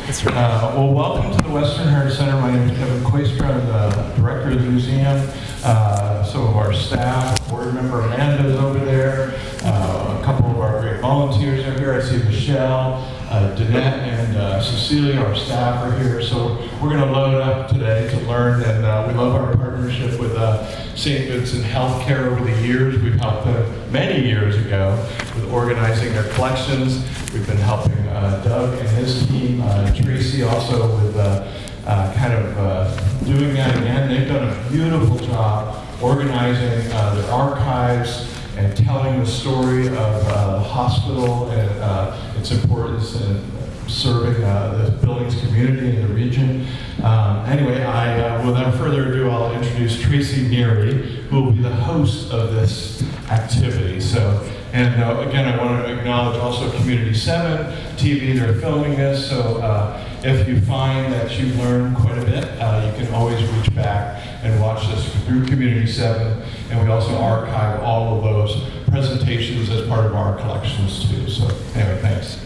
That's right. Well, welcome to the Western Heritage Center. My name is Kevin Koister. I'm the director of the museum. Some of our staff, board member Amanda is over there. A couple of our great volunteers are here. I see Michelle, Danette, and Cecilia, our staff, are here. So we're going to load up today to learn, and we love our partnership with St. Vincent Healthcare over the years. We've helped them many years ago with organizing their collections. We've been helping Doug and his team, Tracy also with doing that again. They've done a beautiful job organizing their archives and telling the story of the hospital and its importance in serving the Billings community and the region. Anyway, without further ado, I'll introduce Tracy Neary, who will be the host of this activity. And again, I want to acknowledge also Community 7 TV. They're filming this, so if you find that you've learned quite a bit, you can always reach back and watch this through Community 7. And we also archive all of those presentations as part of our collections too. So anyway, thanks.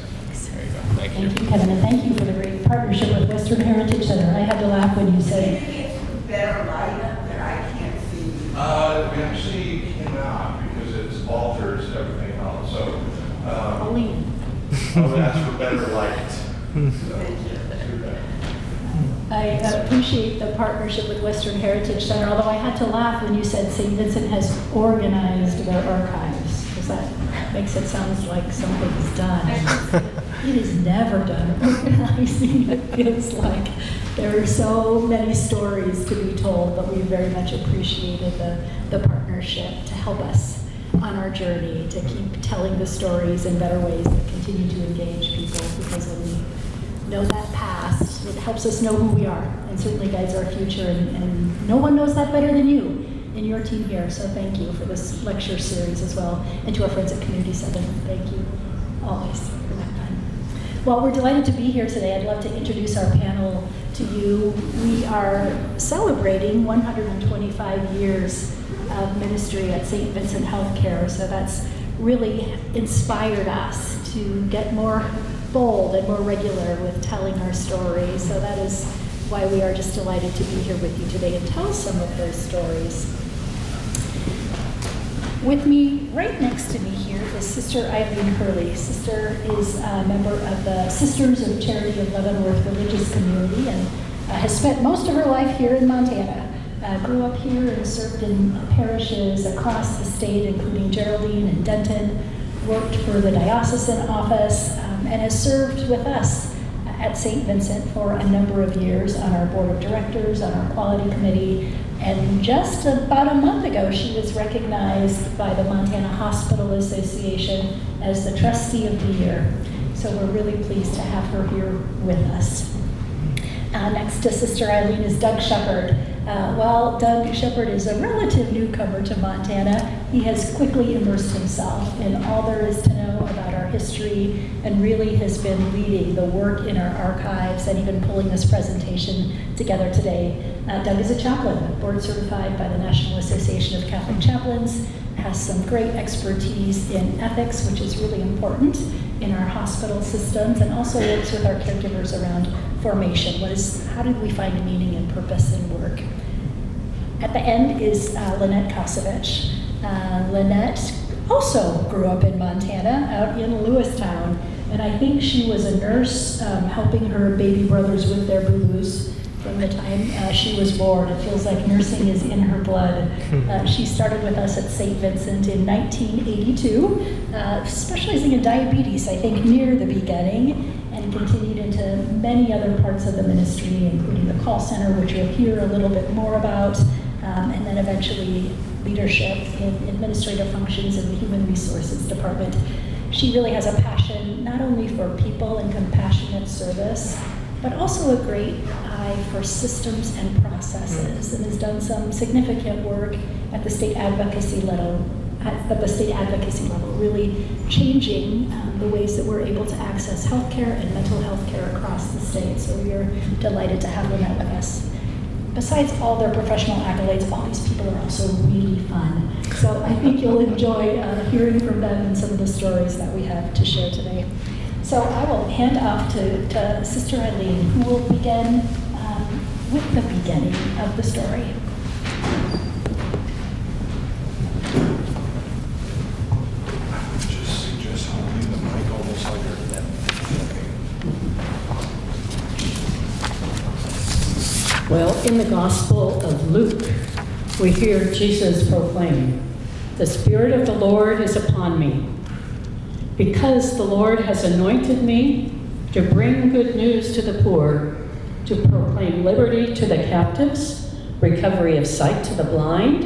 There you go. Thank you. Thank you, Kevin, and thank you for the great partnership with Western Heritage Center. I had to laugh when you said better light up that I can't see. We actually cannot because it alters everything else. So Pauline. I would ask for better light. I appreciate the partnership with Western Heritage Center, although I had to laugh when you said St. Vincent has organized their archives, because that makes it sound like something's done. It is never done organizing. It feels like there are so many stories to be told, but we very much appreciated the partnership to help us on our journey to keep telling the stories in better ways that continue to engage people, because when we know that past, it helps us know who we are and certainly guides our future, and no one knows that better than you and your team here. So thank you for this lecture series as well, and to our friends at Community 7, thank you always for that time. Well, we're delighted to be here today. I'd love to introduce our panel to you. We are celebrating 125 years of ministry at St. Vincent Healthcare, so that's really inspired us to get more bold and more regular with telling our story. So that is why we are just delighted to be here with you today and tell some of those stories. With me, right next to me here, is Sister Eileen Hurley. Sister is a member of the Sisters of Charity of Leavenworth religious community and has spent most of her life here in Montana. Grew up here and served in parishes across the state, including Geraldine and Denton, worked for the diocesan office, and has served with us at St. Vincent for a number of years on our board of directors, on our quality committee, and just about a month ago, she was recognized by the Montana Hospital Association as the Trustee of the Year. So we're really pleased to have her here with us. Next to Sister Eileen is Doug Shepard. While Doug Shepard is a relative newcomer to Montana, he has quickly immersed himself in all there is to know about our history and really has been leading the work in our archives and even pulling this presentation together today. Doug is a chaplain, board certified by the National Association of Catholic Chaplains, has some great expertise in ethics, which is really important in our hospital systems, and also works with our caregivers around formation. How did we find meaning and purpose in work? At the end is Lynette Kosovich. Lynette also grew up in Montana, out in Lewistown, and I think she was a nurse helping her baby brothers with their boo-boos from the time she was born. It feels like nursing is in her blood. She started with us at St. Vincent in 1982, specializing in diabetes, I think, near the beginning, and continued into many other parts of the ministry, including the call center, which you'll hear a little bit more about, and then eventually leadership in administrative functions in the Human Resources Department. She really has a passion not only for people and compassionate service, but also a great eye for systems and processes, and has done some significant work at the state advocacy level, really changing the ways that we're able to access healthcare and mental health care across the state. So we are delighted to have Lynette with us. Besides all their professional accolades, all these people are also really fun. So I think you'll enjoy hearing from them and some of the stories that we have to share today. So I will hand off to Sister Eileen, who will begin with the beginning of the story. Just holding the mic almost like that. Well, in the Gospel of Luke, we hear Jesus proclaim, "The Spirit of the Lord is upon me, because the Lord has anointed me to bring good news to the poor, to proclaim liberty to the captives, recovery of sight to the blind,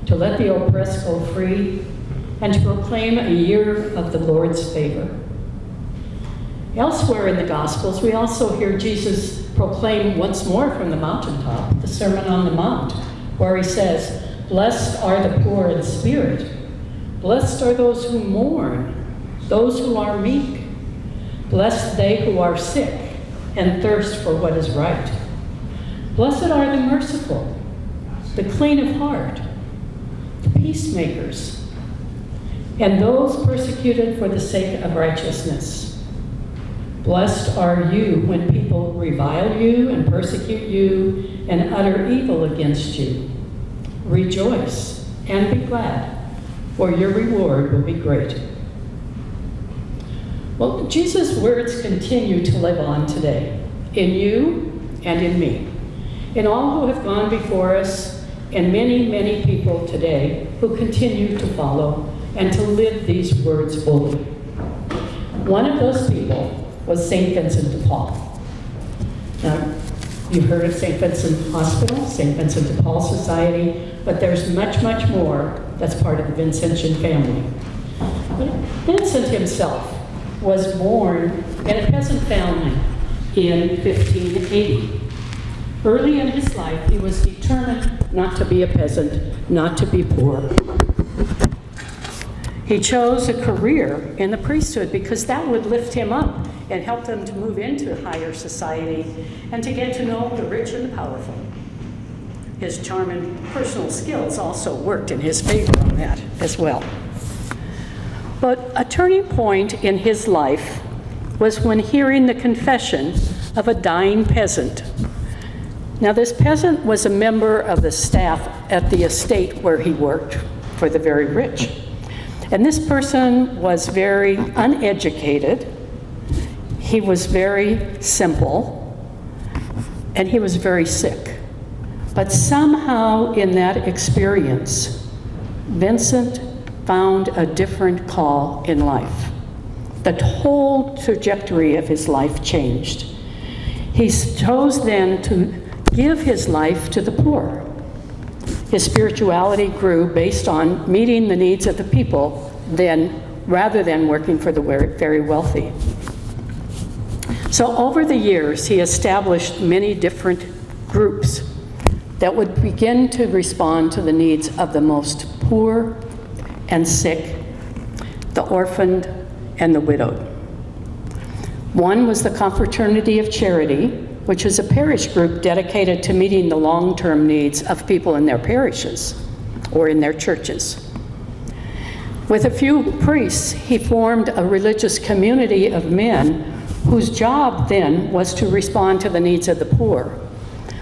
to let the oppressed go free, and to proclaim a year of the Lord's favor." Elsewhere in the Gospels, we also hear Jesus proclaim once more from the mountaintop, the Sermon on the Mount, where he says, "Blessed are the poor in spirit. Blessed are those who mourn, those who are meek. Blessed they who are sick and thirst for what is right. Blessed are the merciful, the clean of heart, the peacemakers, and those persecuted for the sake of righteousness. Blessed are you when people revile you and persecute you and utter evil against you. Rejoice and be glad, for your reward will be great." Well, Jesus' words continue to live on today, in you and in me, in all who have gone before us, and many, many people today who continue to follow and to live these words fully. One of those people was St. Vincent de Paul. Now, you've heard of St. Vincent Hospital, St. Vincent de Paul Society, but there's much, much more that's part of the Vincentian family. But Vincent himself was born in a peasant family in 1580. Early in his life, he was determined not to be a peasant, not to be poor. He chose a career in the priesthood because that would lift him up and help him to move into higher society and to get to know the rich and the powerful. His charm and personal skills also worked in his favor on that as well. But a turning point in his life was when hearing the confession of a dying peasant. Now, this peasant was a member of the staff at the estate where he worked for the very rich. And this person was very uneducated, he was very simple, and he was very sick. But somehow in that experience, Vincent found a different call in life. The whole trajectory of his life changed. He chose then to give his life to the poor. His spirituality grew based on meeting the needs of the people then, rather than working for the very wealthy. So over the years, he established many different groups that would begin to respond to the needs of the most poor and sick, the orphaned and the widowed. One was the Confraternity of Charity, which is a parish group dedicated to meeting the long-term needs of people in their parishes or in their churches. With a few priests, he formed a religious community of men whose job then was to respond to the needs of the poor,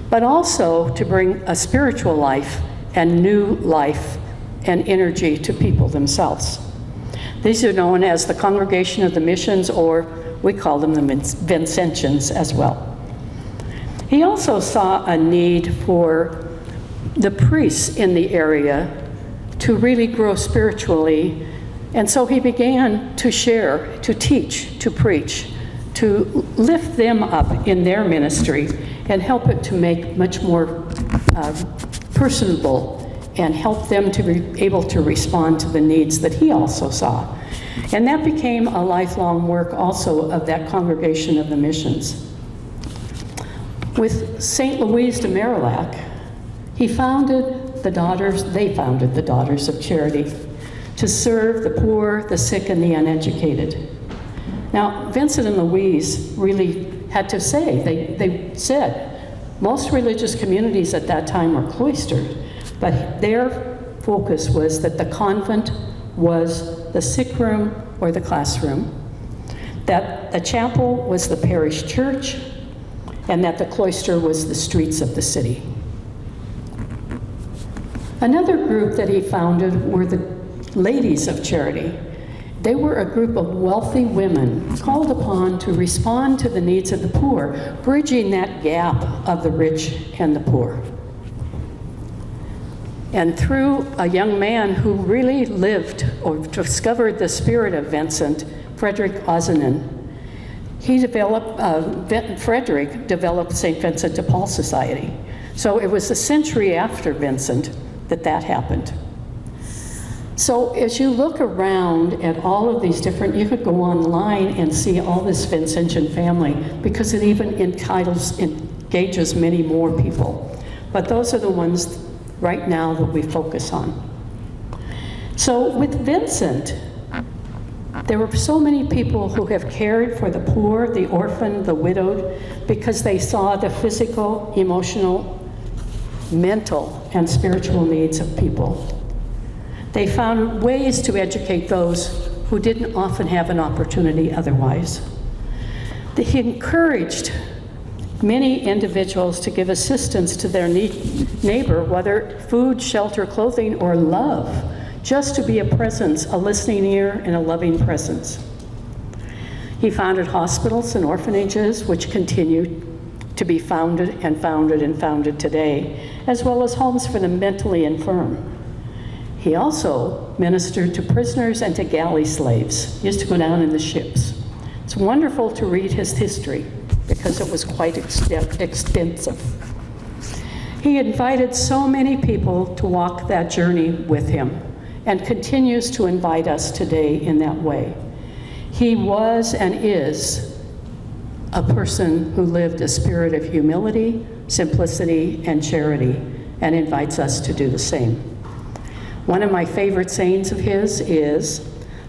but also to bring a spiritual life and new life and energy to people themselves. These are known as the Congregation of the Missions, or we call them the Vincentians as well. He also saw a need for the priests in the area to really grow spiritually, and so he began to share, to teach, to preach, to lift them up in their ministry and help it to make much more personable and help them to be able to respond to the needs that he also saw. And that became a lifelong work also of that Congregation of the Missions. With St. Louise de Marillac, they founded the Daughters of Charity to serve the poor, the sick, and the uneducated. Now, Vincent and Louise really had to say, they said, most religious communities at that time were cloistered, but their focus was that the convent was the sick room or the classroom. that the chapel was the parish church, and that the cloister was the streets of the city. Another group that he founded were the Ladies of Charity. They were a group of wealthy women called upon to respond to the needs of the poor, bridging that gap of the rich and the poor. And through a young man who really lived or discovered the spirit of Vincent, Frederick Ozenen, Frederick developed St. Vincent de Paul Society. So it was a century after Vincent that happened. So as you look around at all of these different, you could go online and see all this Vincentian family, because it even engages many more people. But those are the ones right now that we focus on. So with Vincent, there were so many people who have cared for the poor, the orphan, the widowed, because they saw the physical, emotional, mental, and spiritual needs of people. They found ways to educate those who didn't often have an opportunity otherwise. He encouraged many individuals to give assistance to their neighbor, whether food, shelter, clothing, or love, just to be a presence, a listening ear, and a loving presence. He founded hospitals and orphanages, which continue to be founded and founded today, as well as homes for the mentally infirm. He also ministered to prisoners and to galley slaves. He used to go down in the ships. It's wonderful to read his history because it was quite extensive. He invited so many people to walk that journey with him and continues to invite us today in that way. He was and is a person who lived a spirit of humility, simplicity, and charity, and invites us to do the same. One of my favorite sayings of his is,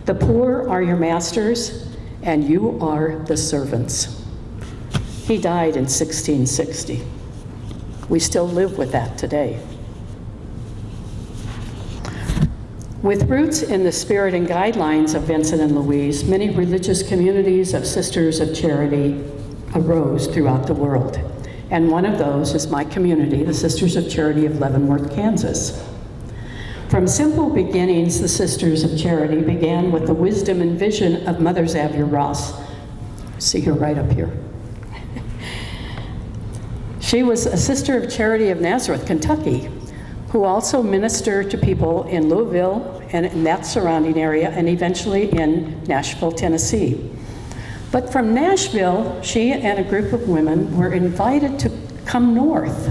"The poor are your masters, and you are the servants." He died in 1660. We still live with that today. With roots in the spirit and guidelines of Vincent and Louise, many religious communities of Sisters of Charity arose throughout the world. And one of those is my community, the Sisters of Charity of Leavenworth, Kansas. From simple beginnings, the Sisters of Charity began with the wisdom and vision of Mother Xavier Ross. See her right up here. She was a Sister of Charity of Nazareth, Kentucky, who also ministered to people in Louisville and in that surrounding area, and eventually in Nashville, Tennessee. But from Nashville, she and a group of women were invited to come north.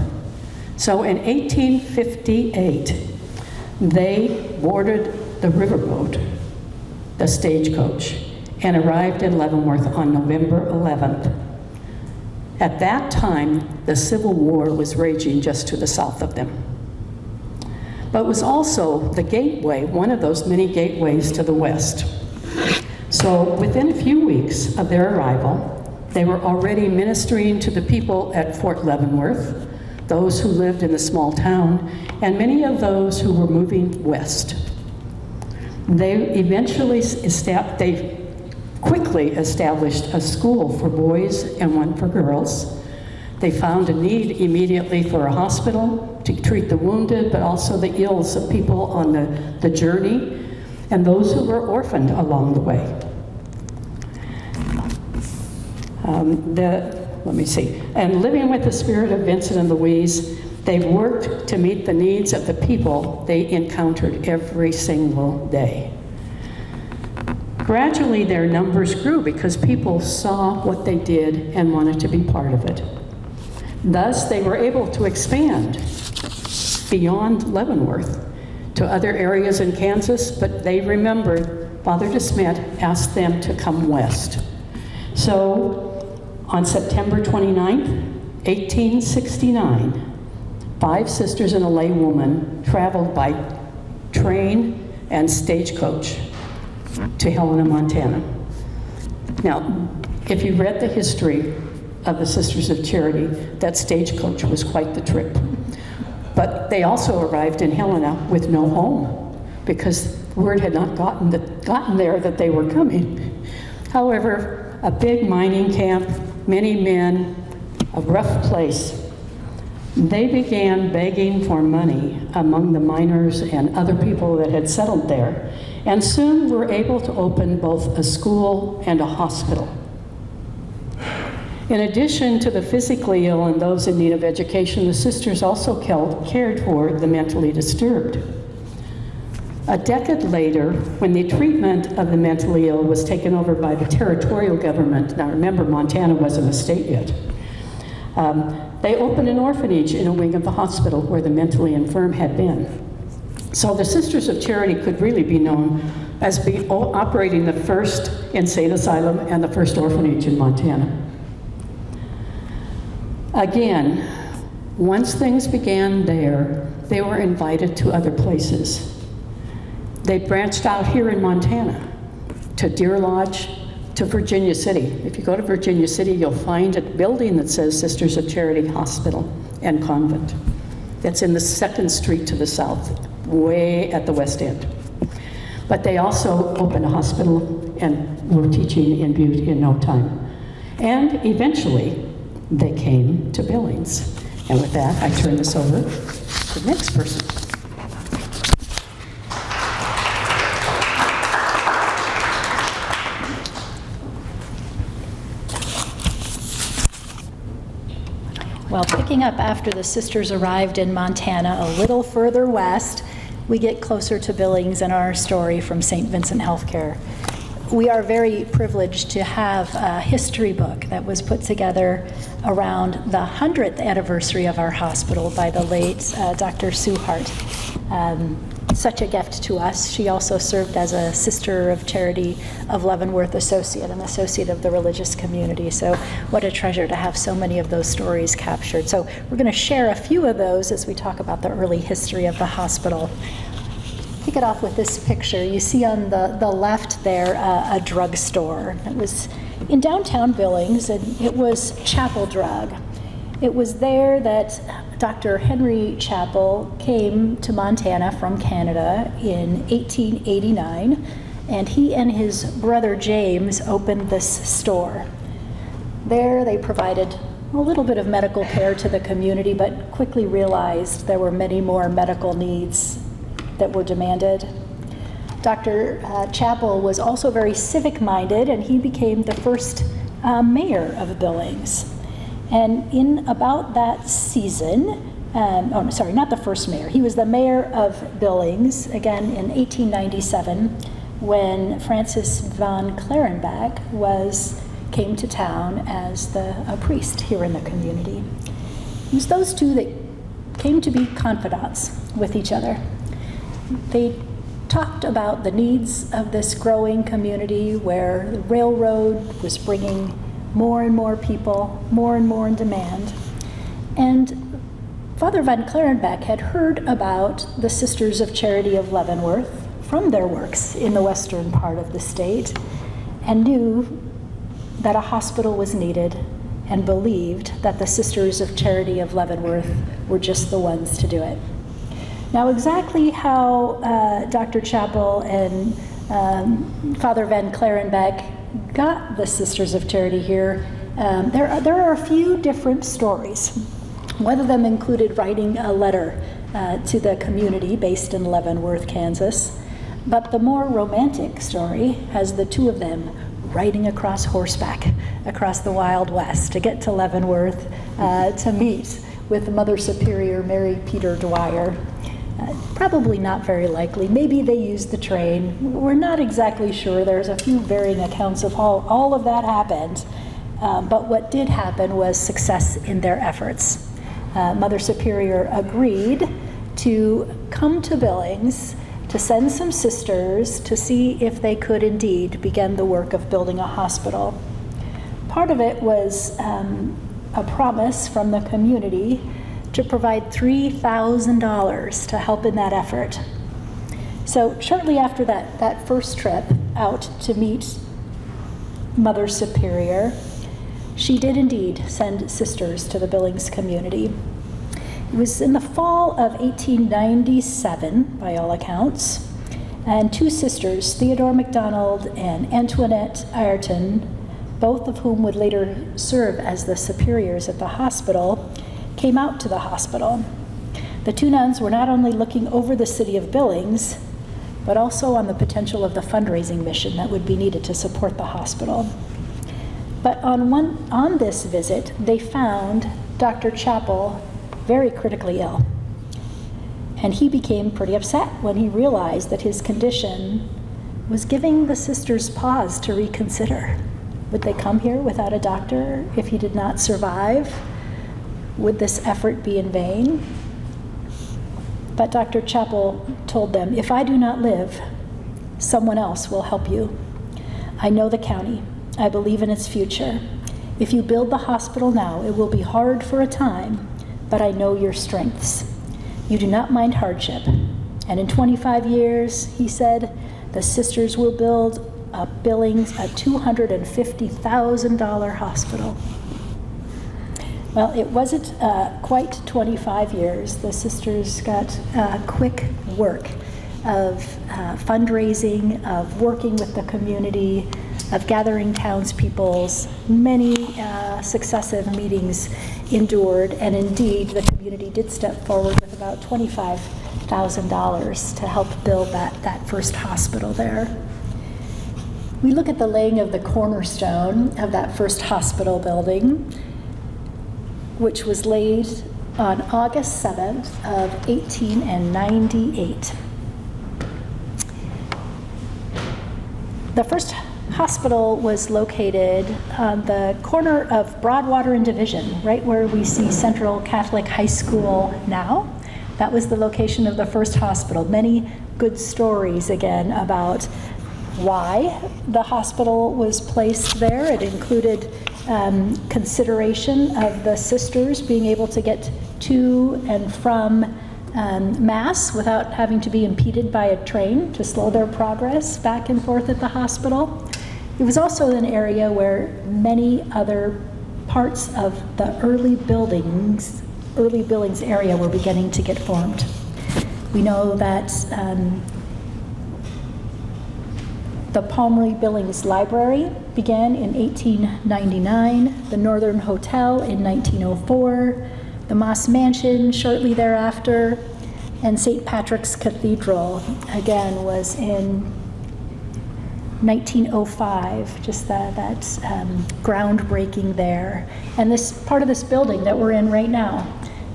So in 1858, they boarded the riverboat, the stagecoach, and arrived in Leavenworth on November 11th. At that time, the Civil War was raging just to the south of them. But it was also the gateway, one of those many gateways to the west. So within a few weeks of their arrival, they were already ministering to the people at Fort Leavenworth, those who lived in the small town, and many of those who were moving west. They quickly established a school for boys and one for girls. They found a need immediately for a hospital to treat the wounded, but also the ills of people on the journey, and those who were orphaned along the way. And living with the spirit of Vincent and Louise, they worked to meet the needs of the people they encountered every single day. Gradually, their numbers grew because people saw what they did and wanted to be part of it. Thus, they were able to expand beyond Leavenworth to other areas in Kansas, but they remembered Father DeSmet asked them to come west. So, on September 29th, 1869, 5 sisters and a laywoman traveled by train and stagecoach to Helena, Montana. Now, if you read the history of the Sisters of Charity, that stagecoach was quite the trip. But they also arrived in Helena with no home because word had not gotten there that they were coming. However, a big mining camp, many men, a rough place. They began begging for money among the miners and other people that had settled there, and soon were able to open both a school and a hospital. In addition to the physically ill and those in need of education, the sisters also cared for the mentally disturbed. A decade later, when the treatment of the mentally ill was taken over by the territorial government, now remember, Montana wasn't a state yet, they opened an orphanage in a wing of the hospital where the mentally infirm had been. So the Sisters of Charity could really be known as operating the first insane asylum and the first orphanage in Montana. Again, once things began there, they were invited to other places. They branched out here in Montana to Deer Lodge, to Virginia City. If you go to Virginia City, you'll find a building that says Sisters of Charity Hospital and Convent. That's in the 2nd Street to the south, way at the west end. But they also opened a hospital and were teaching in Butte in no time. And eventually, they came to Billings. And with that, I turn this over to the next person. Well, picking up after the sisters arrived in Montana a little further west, we get closer to Billings and our story from St. Vincent Healthcare. We are very privileged to have a history book that was put together around the 100th anniversary of our hospital by the late Dr. Sue Hart. Such a gift to us. She also served as a Sister of Charity of Leavenworth Associate, an associate of the religious community. So what a treasure to have so many of those stories captured. So we're going to share a few of those as we talk about the early history of the hospital. Kick it off with this picture. You see on the left there a drugstore. It was in downtown Billings, and it was Chapel Drug. It was there that Dr. Henry Chapel came to Montana from Canada in 1889, and he and his brother James opened this store. There they provided a little bit of medical care to the community, but quickly realized there were many more medical needs that were demanded. Dr. Chapel was also very civic-minded, and he became the first mayor of Billings. And in about that season, not the first mayor, he was the mayor of Billings, again in 1897, when Francis von Clarenbach came to town as a priest here in the community. It was those two that came to be confidants with each other. They talked about the needs of this growing community where the railroad was bringing more and more people, more and more in demand. And Father von Clarenbach had heard about the Sisters of Charity of Leavenworth from their works in the western part of the state, and knew that a hospital was needed and believed that the Sisters of Charity of Leavenworth were just the ones to do it. Now, exactly how Dr. Chapel and Father von Clarenbach got the Sisters of Charity here, there are a few different stories. One of them included writing a letter to the community based in Leavenworth, Kansas. But the more romantic story has the two of them riding across horseback across the Wild West to get to Leavenworth to meet with Mother Superior Mary Peter Dwyer. Probably not very likely. Maybe they used the train. We're not exactly sure. There's a few varying accounts of how all of that happened. But what did happen was success in their efforts. Mother Superior agreed to come to Billings to send some sisters to see if they could indeed begin the work of building a hospital. Part of it was a promise from the community to provide $3,000 to help in that effort. So shortly after that first trip out to meet Mother Superior, she did indeed send sisters to the Billings community. It was in the fall of 1897, by all accounts, and two sisters, Theodore MacDonald and Antoinette Ayrton, both of whom would later serve as the superiors at the hospital, came out to the hospital. The two nuns were not only looking over the city of Billings, but also on the potential of the fundraising mission that would be needed to support the hospital. But on this visit, they found Dr. Chappell very critically ill. And he became pretty upset when he realized that his condition was giving the sisters pause to reconsider. Would they come here without a doctor if he did not survive? Would this effort be in vain? But Dr. Chappell told them, "If I do not live, someone else will help you. I know the county. I believe in its future. If you build the hospital now, it will be hard for a time, but I know your strengths. You do not mind hardship. And in 25 years," he said, "the sisters will build a Billings a $250,000 hospital." Well, it wasn't quite 25 years. The sisters got quick work of fundraising, of working with the community, of gathering townspeoples. Many successive meetings endured, and indeed the community did step forward with about $25,000 to help build that first hospital there. We look at the laying of the cornerstone of that first hospital building, which was laid on August 7th of 1898. The first hospital was located on the corner of Broadwater and Division, right where we see Central Catholic High School now. That was the location of the first hospital. Many good stories, again, about why the hospital was placed there. It included consideration of the sisters being able to get to and from Mass without having to be impeded by a train to slow their progress back and forth at the hospital. It was also an area where many other parts of the early Billings area were beginning to get formed. We know that the Palmary Billings Library began in 1899, the Northern Hotel in 1904, the Moss Mansion shortly thereafter, and St. Patrick's Cathedral, again, was in 1905, just that groundbreaking there. And this part of this building that we're in right now,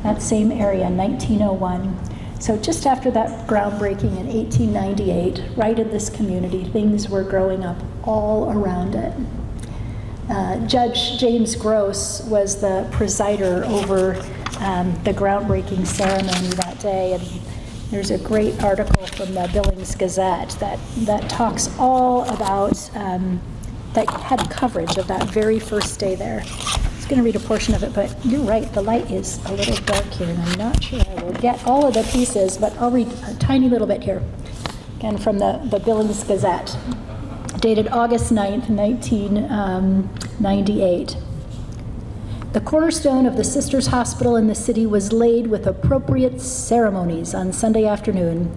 that same area, 1901. So just after that groundbreaking in 1898, right in this community, things were growing up all around it. Judge James Gross was the presider over the groundbreaking ceremony that day, and there's a great article from the Billings Gazette that talks all about, that had coverage of that very first day there. I was going to read a portion of it, but you're right, the light is a little dark here, and I'm not sure I will get all of the pieces, but I'll read a tiny little bit here. Again, from the Billings Gazette, dated August 9th, 1998. The cornerstone of the Sisters Hospital in the city was laid with appropriate ceremonies on Sunday afternoon,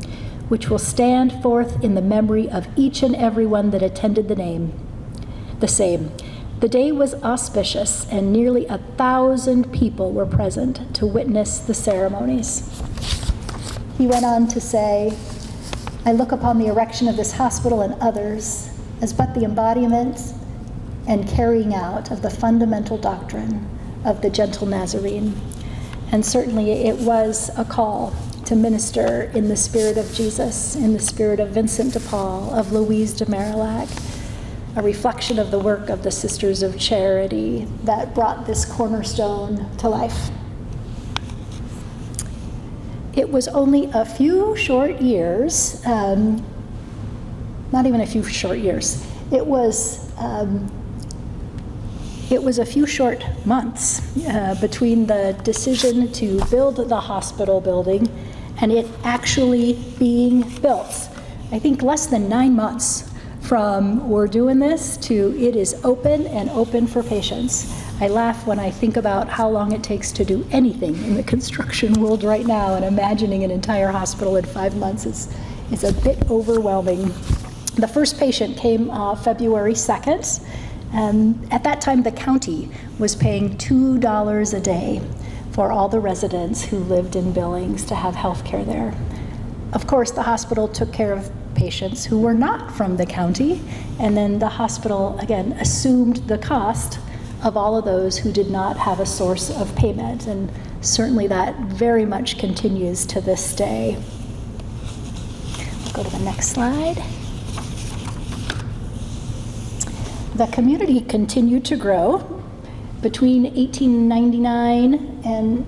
which will stand forth in the memory of each and every one that attended the same. The day was auspicious, and nearly 1,000 people were present to witness the ceremonies. He went on to say, "I look upon the erection of this hospital and others as but the embodiment and carrying out of the fundamental doctrine of the gentle Nazarene." And certainly it was a call to minister in the spirit of Jesus, in the spirit of Vincent de Paul, of Louise de Marillac, a reflection of the work of the Sisters of Charity that brought this cornerstone to life. It was only a few short years, not even a few short years, it was a few short months between the decision to build the hospital building and it actually being built. I think less than 9 months from we're doing this to it is open and open for patients. I laugh when I think about how long it takes to do anything in the construction world right now, and imagining an entire hospital in 5 months is a bit overwhelming. The first patient came February 2nd, At that time, the county was paying $2 a day for all the residents who lived in Billings to have health care there. Of course, the hospital took care of patients who were not from the county, and then the hospital, again, assumed the cost of all of those who did not have a source of payment, and certainly that very much continues to this day. We'll go to the next slide. The community continued to grow. Between 1899 and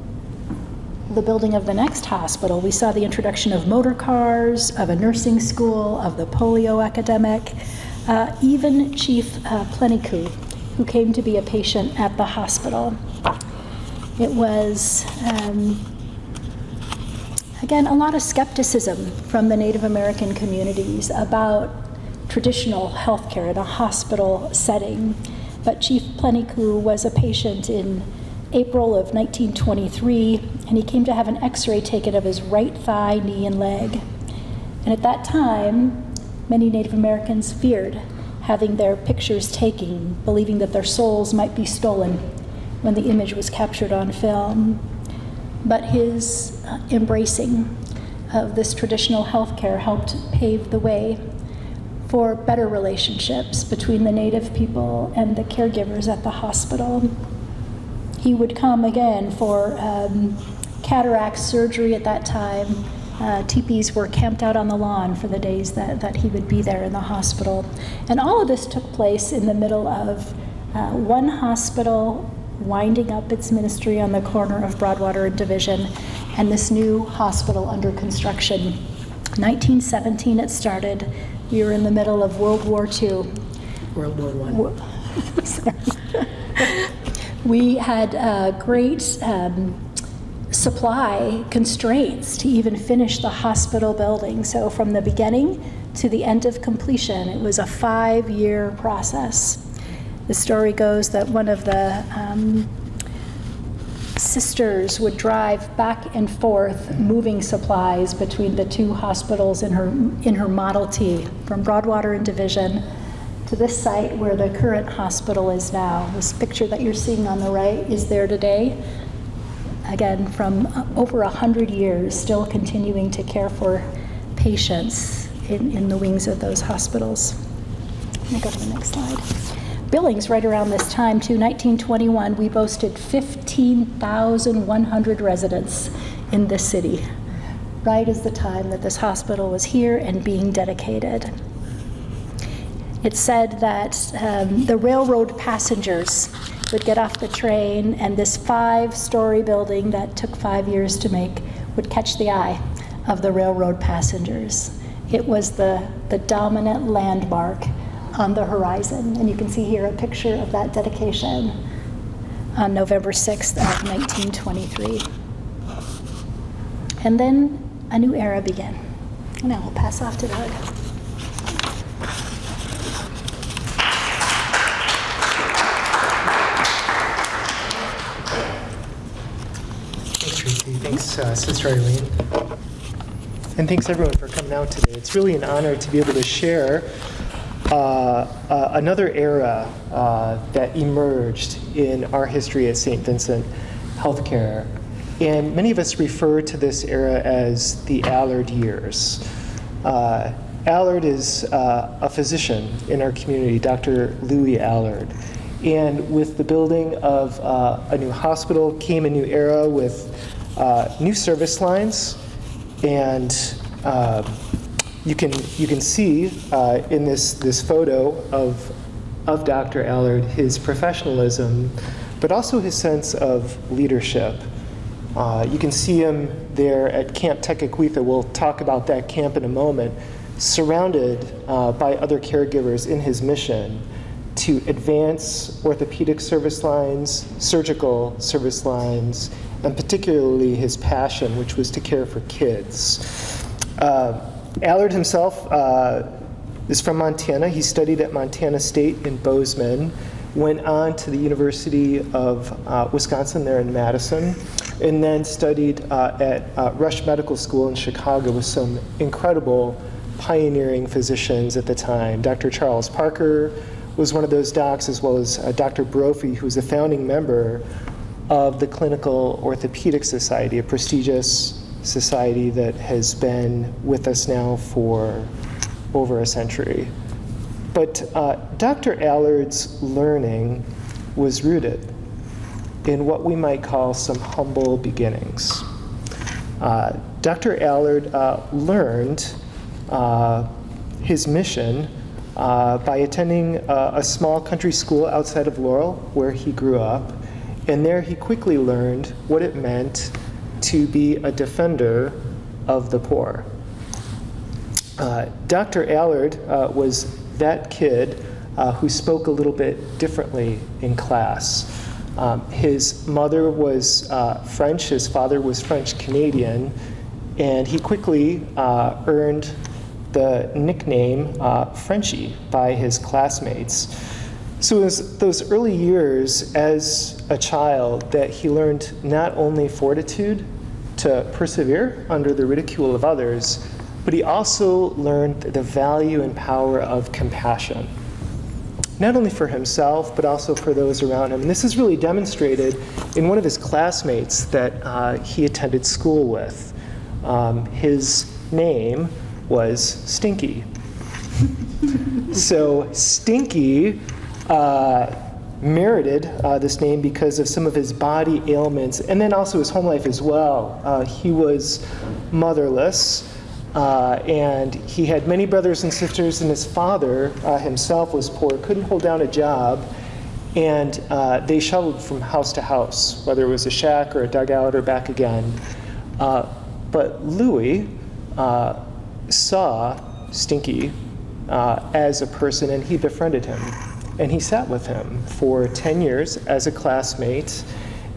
the building of the next hospital, we saw the introduction of motor cars, of a nursing school, of the polio epidemic, even Chief Pleniku, who came to be a patient at the hospital. It was, again, a lot of skepticism from the Native American communities about traditional health care in a hospital setting. But Chief Pleniku was a patient in April of 1923, and he came to have an x-ray taken of his right thigh, knee, and leg. And at that time, many Native Americans feared having their pictures taken, believing that their souls might be stolen when the image was captured on film. But his embracing of this traditional health care helped pave the way for better relationships between the Native people and the caregivers at the hospital. He would come again for cataract surgery at that time. Teepees were camped out on the lawn for the days that he would be there in the hospital. And all of this took place in the middle of one hospital winding up its ministry on the corner of Broadwater and Division, and this new hospital under construction. 1917 it started. We were in the middle of World War II. World War I. Sorry. We had great supply constraints to even finish the hospital building. So from the beginning to the end of completion, it was a 5-year process. The story goes that one of the sisters would drive back and forth moving supplies between the two hospitals in her Model T from Broadwater and Division to this site where the current hospital is now. This picture that you're seeing on the right is there today. Again, from over 100 years, still continuing to care for patients in the wings of those hospitals. Let me go to the next slide. Billings, right around this time, too, 1921, we boasted 15,100 residents in this city, right as the time that this hospital was here and being dedicated. It said that the railroad passengers would get off the train, and this 5-story building that took 5 years to make would catch the eye of the railroad passengers. It was the dominant landmark on the horizon, and you can see here a picture of that dedication on November 6th of 1923. And then a new era began. Now we'll pass off to Doug. Thanks, Tracy. Thanks, Sister Eileen. And thanks, everyone, for coming out today. It's really an honor to be able to share another era that emerged in our history at St. Vincent Healthcare. And many of us refer to this era as the Allard years. Allard is a physician in our community, Dr. Louis Allard. And with the building of a new hospital came a new era with new service lines. And you can see in this photo of Dr. Allard his professionalism, but also his sense of leadership. You can see him there at Camp Tekakwitha. We'll talk about that camp in a moment, surrounded by other caregivers in his mission to advance orthopedic service lines, surgical service lines, and particularly his passion, which was to care for kids. Allard himself is from Montana. He studied at Montana State in Bozeman, went on to the University of Wisconsin there in Madison, and then studied at Rush Medical School in Chicago with some incredible pioneering physicians at the time. Dr. Charles Parker was one of those docs, as well as Dr. Brophy, who's a founding member of the Clinical Orthopedic Society, a prestigious society that has been with us now for over a century. But Dr. Allard's learning was rooted in what we might call some humble beginnings. Dr. Allard learned his mission by attending a small country school outside of Laurel, where he grew up. And there he quickly learned what it meant to be a defender of the poor. Dr. Allard was that kid who spoke a little bit differently in class. His mother was French, his father was French-Canadian, and he quickly earned the nickname Frenchie by his classmates. So it was those early years as a child that he learned not only fortitude to persevere under the ridicule of others, but he also learned the value and power of compassion, not only for himself, but also for those around him. And this is really demonstrated in one of his classmates that he attended school with. His name was Stinky. So Stinky merited this name because of some of his body ailments and then also his home life as well. He was motherless, and he had many brothers and sisters, and his father himself was poor, couldn't hold down a job, and they shoveled from house to house, whether it was a shack or a dugout or back again. But Louis saw Stinky as a person, and he befriended him. And he sat with him for 10 years as a classmate.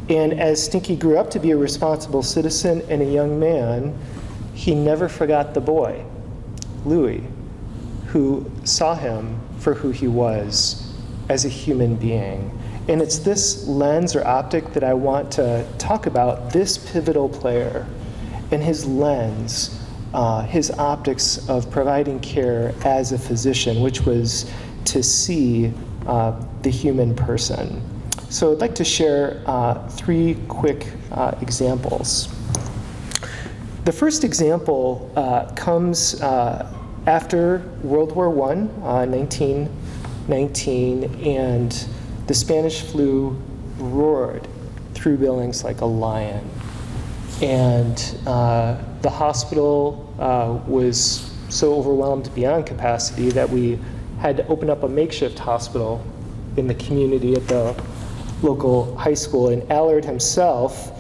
And as Stinky grew up to be a responsible citizen and a young man, he never forgot the boy, Louis, who saw him for who he was as a human being. And it's this lens or optic that I want to talk about, this pivotal player and his lens, his optics of providing care as a physician, which was to see the human person. So I'd like to share 3 quick examples. The first example comes after World War I, 1919, and the Spanish flu roared through buildings like a lion. And the hospital was so overwhelmed beyond capacity that we had to open up a makeshift hospital in the community at the local high school. And Allard himself,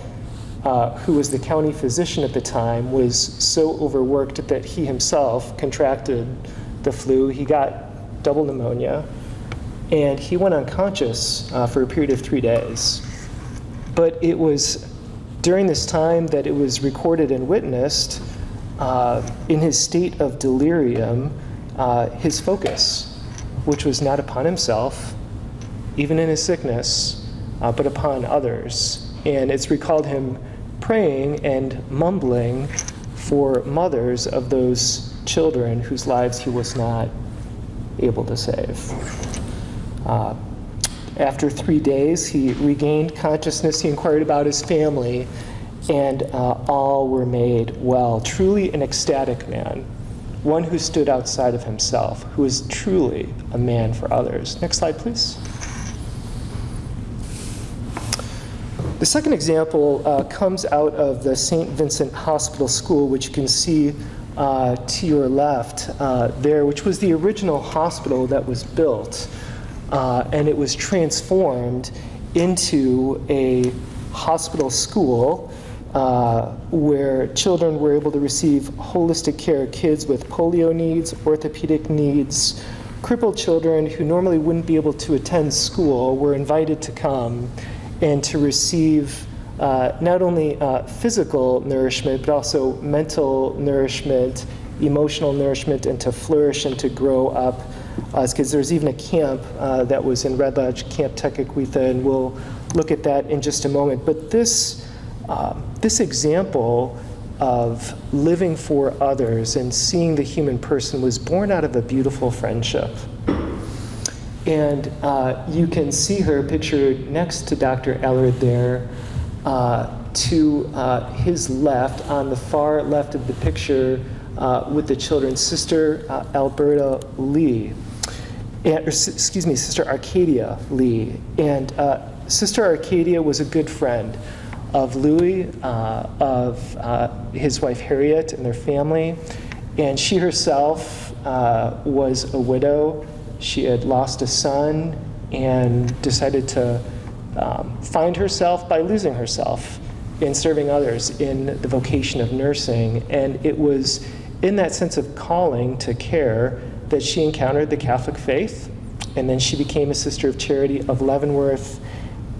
who was the county physician at the time, was so overworked that he himself contracted the flu. He got double pneumonia, and he went unconscious for a period of 3 days. But it was during this time that it was recorded and witnessed, in his state of delirium, his focus, which was not upon himself, even in his sickness, but upon others. And it's recalled him praying and mumbling for mothers of those children whose lives he was not able to save. After 3 days, he regained consciousness. He inquired about his family, and all were made well. Truly an ecstatic man, one who stood outside of himself, who was truly a man for others. Next slide, please. The second example comes out of the St. Vincent Hospital School, which you can see to your left there, which was the original hospital that was built. And it was transformed into a hospital school where children were able to receive holistic care. Kids with polio needs, orthopedic needs, crippled children who normally wouldn't be able to attend school were invited to come and to receive not only physical nourishment, but also mental nourishment, emotional nourishment, and to flourish and to grow up as kids. There's even a camp that was in Red Lodge, Camp Tekakwitha, and we'll look at that in just a moment. But this example of living for others and seeing the human person was born out of a beautiful friendship. And you can see her pictured next to Dr. Allard there. To his left, on the far left of the picture with the children, Sister Alberta Lee. Sister Arcadia Lee. And Sister Arcadia was a good friend of Louis, of his wife Harriet and their family. And she herself was a widow. She had lost a son and decided to find herself by losing herself in serving others in the vocation of nursing. And it was in that sense of calling to care that she encountered the Catholic faith, and then she became a Sister of Charity of Leavenworth,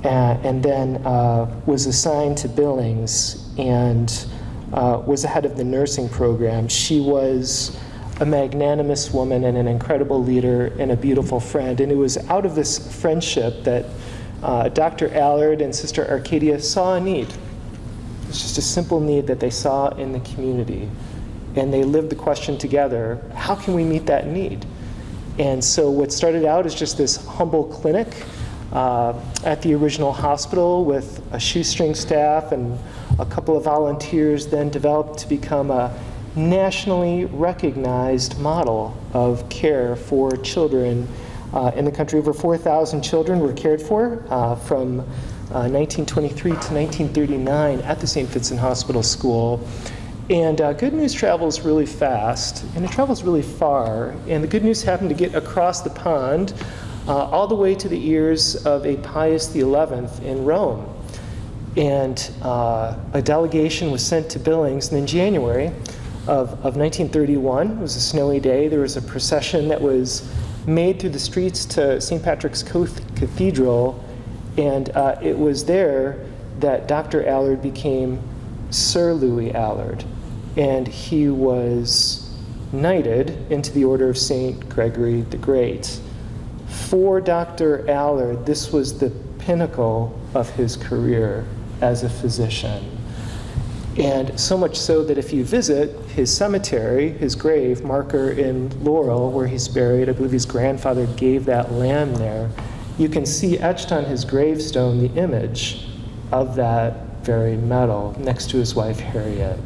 and then was assigned to Billings and was the head of the nursing program. She was a magnanimous woman and an incredible leader and a beautiful friend. And it was out of this friendship that Dr. Allard and Sister Arcadia saw a need. It's just a simple need that they saw in the community. And they lived the question together, how can we meet that need? And so what started out as just this humble clinic at the original hospital with a shoestring staff and a couple of volunteers then developed to become a nationally recognized model of care for children in the country. Over 4,000 children were cared for from 1923 to 1939 at the St. Vincent Hospital School. And good news travels really fast, and it travels really far. And the good news happened to get across the pond all the way to the ears of a Pius XI in Rome. And a delegation was sent to Billings, and in January of 1931, it was a snowy day, there was a procession that was made through the streets to St. Patrick's Cathedral, and it was there that Dr. Allard became Sir Louis Allard, and he was knighted into the Order of St. Gregory the Great. For Dr. Allard, this was the pinnacle of his career as a physician. And so much so that if you visit his cemetery, his grave marker in Laurel, where he's buried, I believe his grandfather gave that land there, you can see etched on his gravestone the image of that very medal next to his wife Harriet.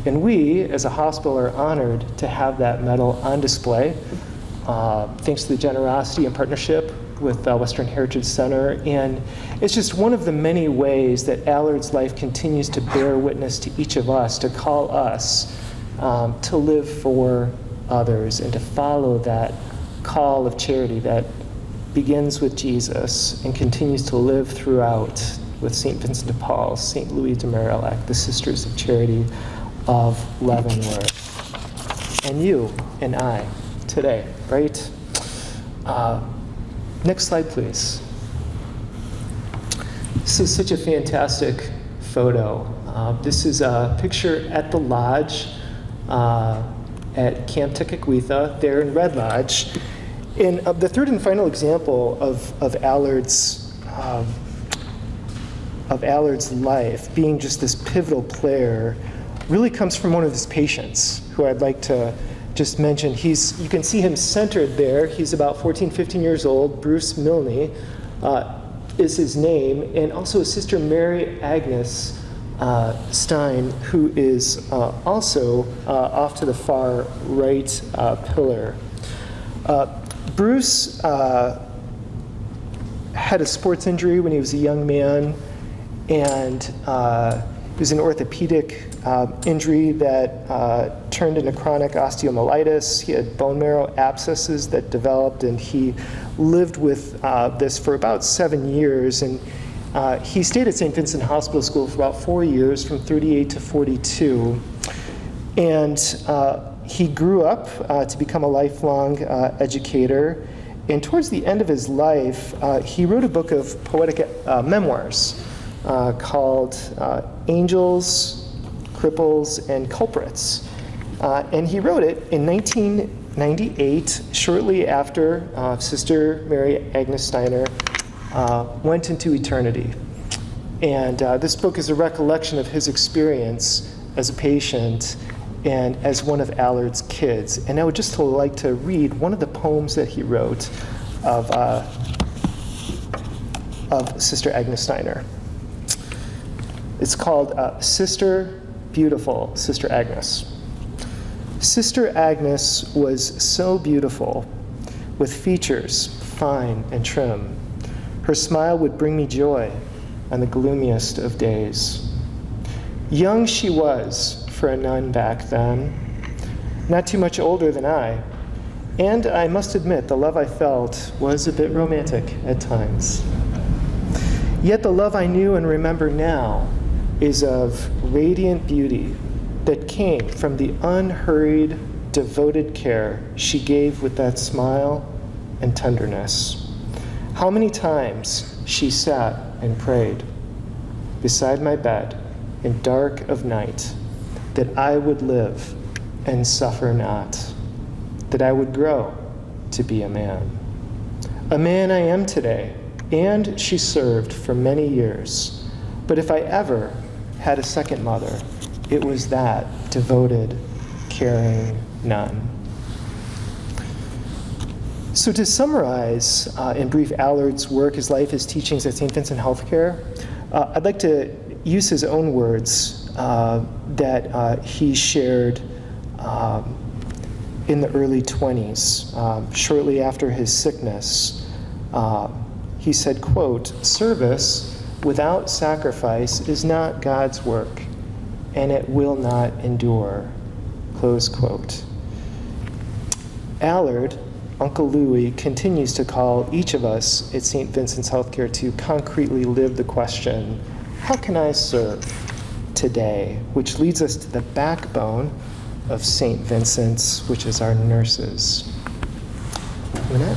And we, as a hospital, are honored to have that medal on display, thanks to the generosity and partnership with Western Heritage Center. And it's just one of the many ways that Allard's life continues to bear witness to each of us, to call us to live for others and to follow that call of charity that begins with Jesus and continues to live throughout with St. Vincent de Paul, St. Louis de Marillac, the Sisters of Charity of Leavenworth. And you and I today, right? Next slide, please. This is such a fantastic photo. This is a picture at the lodge at Camp Tekakwitha, there in Red Lodge. And the third and final example of Allard's life being just this pivotal player really comes from one of his patients, who I'd like to just mention. You can see him centered there. He's about 14, 15 years old. Bruce Milne is his name, and also Sister Mary Agnes Stein, who is also off to the far right pillar. Bruce had a sports injury when he was a young man, and it was an orthopedic injury that turned into chronic osteomyelitis. He had bone marrow abscesses that developed, and he lived with this for about 7 years. And he stayed at St. Vincent Hospital School for about 4 years, from 38 to 42. And he grew up to become a lifelong educator. And towards the end of his life, he wrote a book of poetic memoirs called Angels, Cripples, and Culprits. And he wrote it in 1998, shortly after Sister Mary Agnes Steiner went into eternity. And this book is a recollection of his experience as a patient and as one of Allard's kids. And I would just like to read one of the poems that he wrote of Sister Agnes Steiner. It's called Sister Beautiful, Sister Agnes. Sister Agnes was so beautiful, with features fine and trim. Her smile would bring me joy on the gloomiest of days. Young she was for a nun back then, not too much older than I, and I must admit the love I felt was a bit romantic at times. Yet the love I knew and remember now is of radiant beauty that came from the unhurried, devoted care she gave with that smile and tenderness. How many times she sat and prayed beside my bed in dark of night that I would live and suffer not, that I would grow to be a man. A man I am today, and she served for many years. But if I ever had a second mother, it was that devoted, caring nun. So to summarize in brief Allard's work, his life, his teachings at St. Vincent Healthcare, I'd like to use his own words that he shared in the early 20s, shortly after his sickness. He said, quote, "Service without sacrifice is not God's work, and it will not endure," close quote. Allard, Uncle Louis, continues to call each of us at St. Vincent's Healthcare to concretely live the question, how can I serve today? Which leads us to the backbone of St. Vincent's, which is our nurses. Lynette?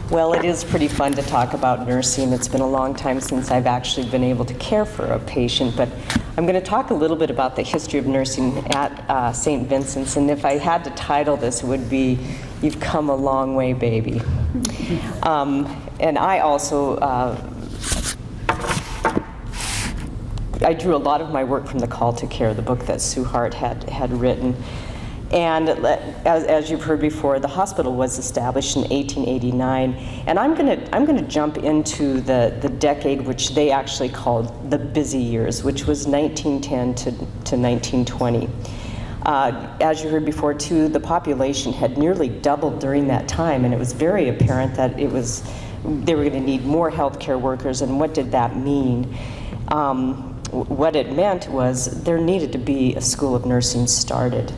Well, it is pretty fun to talk about nursing. It's been a long time since I've actually been able to care for a patient, but I'm going to talk a little bit about the history of nursing at St. Vincent's, and if I had to title this, it would be, "You've Come a Long Way, Baby." And I also, I drew a lot of my work from The Call to Care, the book that Sue Hart had written. And as you've heard before, the hospital was established in 1889, and I'm gonna jump into the decade which they actually called the busy years, which was 1910 to 1920. As you heard before too, the population had nearly doubled during that time, and it was very apparent that they were going to need more healthcare workers. And what did that mean? What it meant was there needed to be a school of nursing started.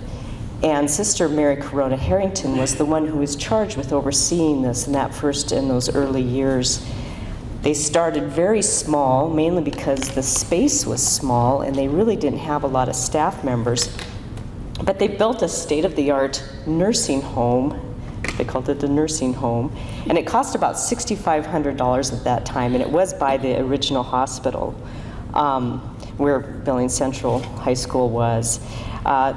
And Sister Mary Corona Harrington was the one who was charged with overseeing this in those early years. They started very small, mainly because the space was small and they really didn't have a lot of staff members. But they built a state-of-the-art nursing home. They called it the nursing home. And it cost about $6,500 at that time, and it was by the original hospital where Billings Central High School was.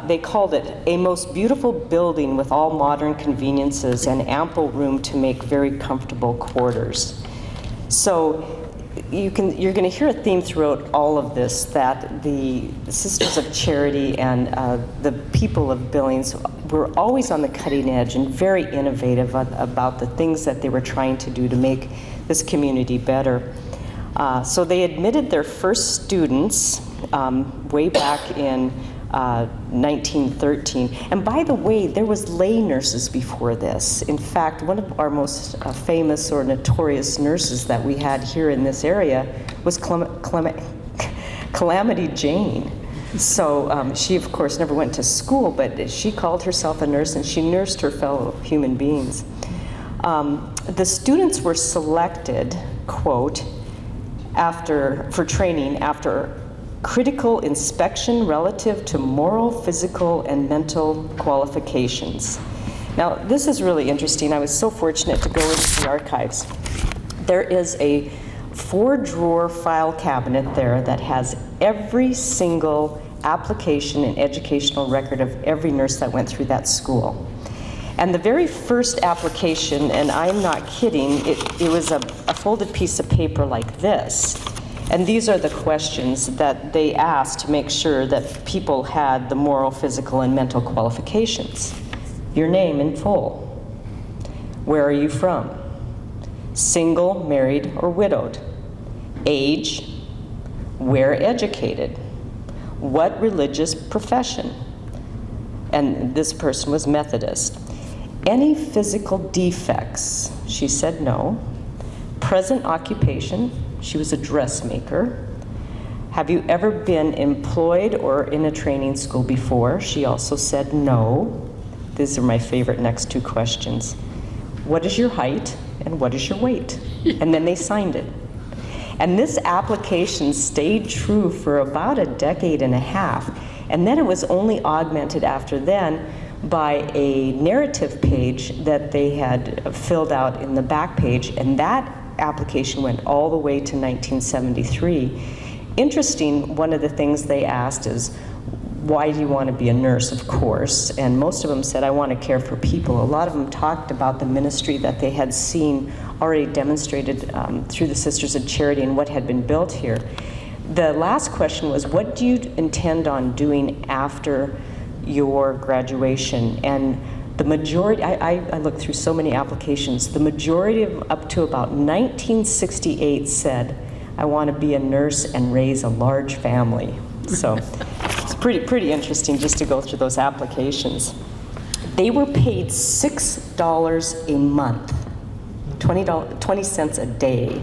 They called it a most beautiful building with all modern conveniences and ample room to make very comfortable quarters. So you're going to hear a theme throughout all of this, that the Sisters of Charity and the people of Billings were always on the cutting edge and very innovative about the things that they were trying to do to make this community better. So they admitted their first students way back in 1913. And by the way, there was lay nurses before this. In fact, one of our most famous or notorious nurses that we had here in this area was Calamity Jane. So she, of course, never went to school, but she called herself a nurse, and she nursed her fellow human beings. The students were selected, quote, for training after critical inspection relative to moral, physical, and mental qualifications. Now, this is really interesting. I was so fortunate to go into the archives. There is a 4-drawer file cabinet there that has every single application and educational record of every nurse that went through that school. And the very first application, and I'm not kidding, it was a folded piece of paper like this. And these are the questions that they asked to make sure that people had the moral, physical, and mental qualifications. Your name in full. Where are you from? Single, married, or widowed? Age? Where educated? What religious profession? And this person was Methodist. Any physical defects? She said no. Present occupation? She was a dressmaker. Have you ever been employed or in a training school before? She also said no. These are my favorite next two questions. What is your height and what is your weight? And then they signed it. And this application stayed true for about a decade and a half. And then it was only augmented after then by a narrative page that they had filled out in the back page, and that application went all the way to 1973. Interesting, one of the things they asked is, why do you want to be a nurse, of course? And most of them said, I want to care for people. A lot of them talked about the ministry that they had seen already demonstrated through the Sisters of Charity and what had been built here. The last question was, what do you intend on doing after your graduation? And the majority, I looked through so many applications, the majority of up to about 1968 said, I want to be a nurse and raise a large family. So it's pretty interesting just to go through those applications. They were paid $6 a month, 20 cents a day.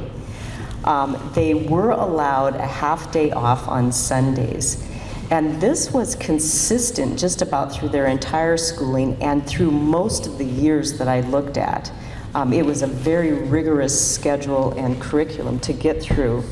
They were allowed a half day off on Sundays. And this was consistent just about through their entire schooling and through most of the years that I looked at. It was a very rigorous schedule and curriculum to get through.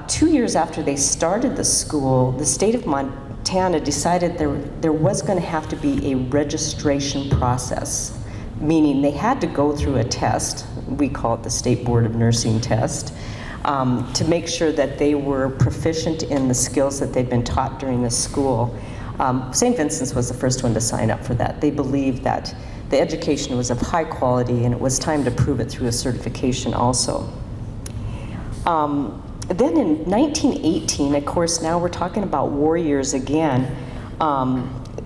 2 years after they started the school, the state of Montana decided there was going to have to be a registration process, meaning they had to go through a test. We call it the State Board of Nursing test, to make sure that they were proficient in the skills that they'd been taught during the school. St. Vincent's was the first one to sign up for that. They believed that the education was of high quality and it was time to prove it through a certification also. Then in 1918, of course, now we're talking about war years again.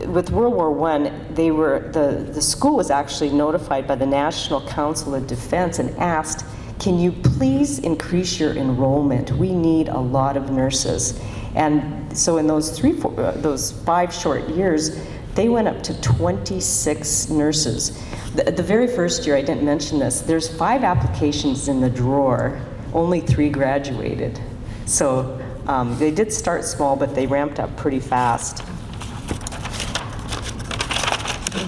With World War I, the school was actually notified by the National Council of Defense and asked, can you please increase your enrollment? We need a lot of nurses. And so in those 5 short years, they went up to 26 nurses. The very first year, I didn't mention this, there's 5 applications in the drawer, only 3 graduated. So they did start small, but they ramped up pretty fast.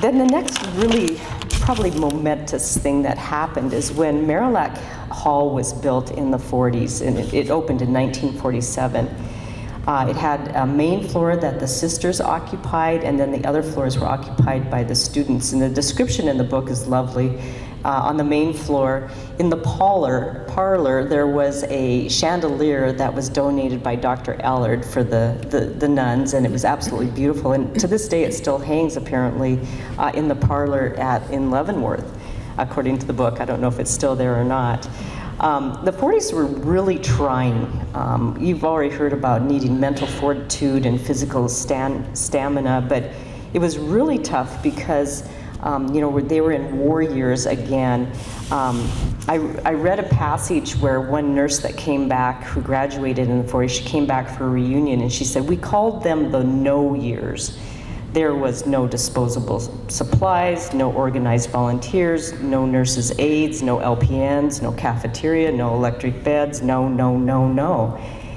Then the next really probably momentous thing that happened is when Marillac Hall was built in the 40s, and it opened in 1947. It had a main floor that the sisters occupied, and then the other floors were occupied by the students. And the description in the book is lovely. On the main floor, in the parlor, there was a chandelier that was donated by Dr. Allard for the nuns, and it was absolutely beautiful. And to this day, it still hangs, apparently, in the parlor in Leavenworth, according to the book. I don't know if it's still there or not. The 40s were really trying. You've already heard about needing mental fortitude and physical stamina, but it was really tough because they were in war years again. I read a passage where one nurse that came back, who graduated in the 40s, she came back for a reunion, and she said, we called them the no years. There was no disposable supplies, no organized volunteers, no nurses' aides, no LPNs, no cafeteria, no electric beds, no.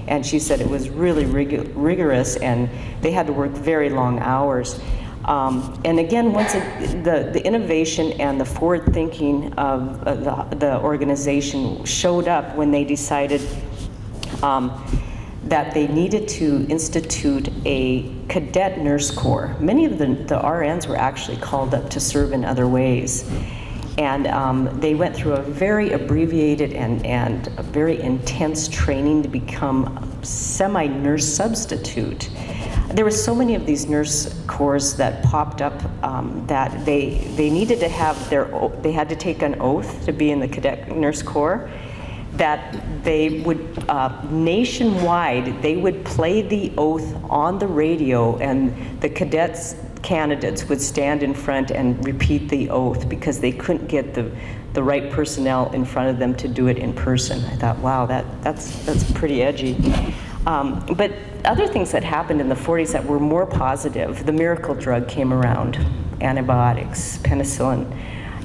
And she said it was really rigorous, and they had to work very long hours. And again, once the innovation and the forward thinking of the organization showed up when they decided that they needed to institute a cadet nurse corps. Many of the RNs were actually called up to serve in other ways. And they went through a very abbreviated and a very intense training to become a semi-nurse substitute. There were so many of these nurse corps that popped up that they needed to have they had to take an oath to be in the cadet nurse corps. that they would, nationwide, they would play the oath on the radio, and the candidates would stand in front and repeat the oath because they couldn't get the right personnel in front of them to do it in person. I thought, wow, that's pretty edgy. But other things that happened in the 40s that were more positive, the miracle drug came around, antibiotics, penicillin,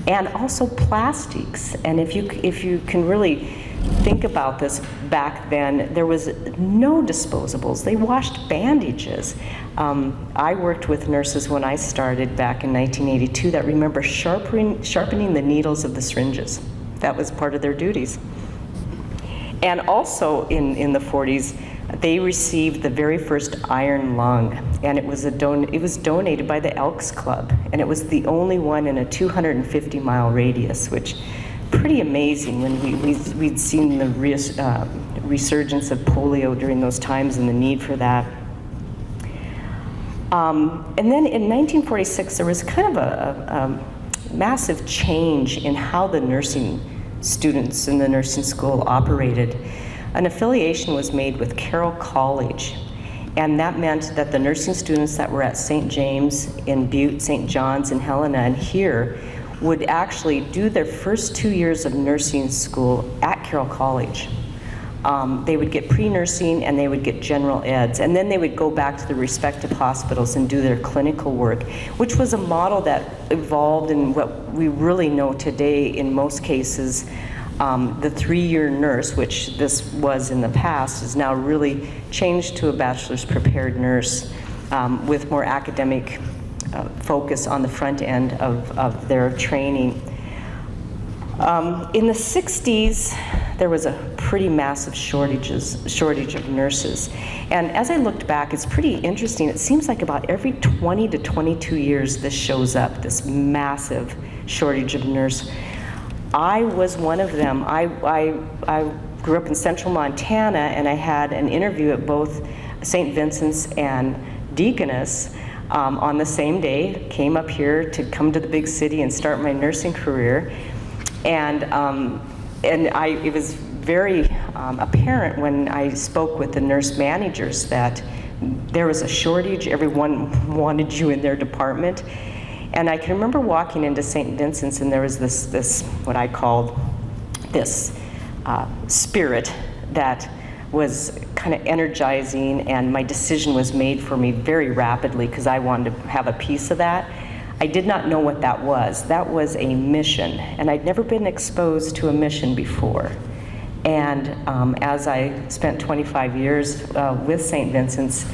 and also plastics. And if you can really think about this, back then there was no disposables. They washed bandages. I worked with nurses when I started back in 1982 that remember sharpening the needles of the syringes. That was part of their duties. And also in the 40s, they received the very first iron lung, and it was donated by the Elks Club, and it was the only one in a 250-mile radius, which pretty amazing when we'd seen the resurgence of polio during those times and the need for that. And then in 1946, there was kind of a massive change in how the nursing students in the nursing school operated. An affiliation was made with Carroll College, and that meant that the nursing students that were at St. James in Butte, St. John's in Helena, and here would actually do their first 2 years of nursing school at Carroll College. They would get pre-nursing and they would get general eds, and then they would go back to the respective hospitals and do their clinical work, which was a model that evolved in what we really know today in most cases. The 3-year nurse, which this was in the past, is now really changed to a bachelor's prepared nurse with more academic focus on the front end of their training. In the 60s, there was a pretty massive shortage of nurses. And as I looked back, it's pretty interesting. It seems like about every 20 to 22 years this shows up, this massive shortage of nurse. I was one of them. I grew up in central Montana, and I had an interview at both St. Vincent's and Deaconess on the same day. Came up here to come to the big city and start my nursing career. And it was very apparent when I spoke with the nurse managers that there was a shortage. Everyone wanted you in their department. And I can remember walking into St. Vincent's, and there was this what I called this spirit that was kind of energizing, and my decision was made for me very rapidly because I wanted to have a piece of that. I did not know what that was. That was a mission, and I'd never been exposed to a mission before. And as I spent 25 years with St. Vincent's,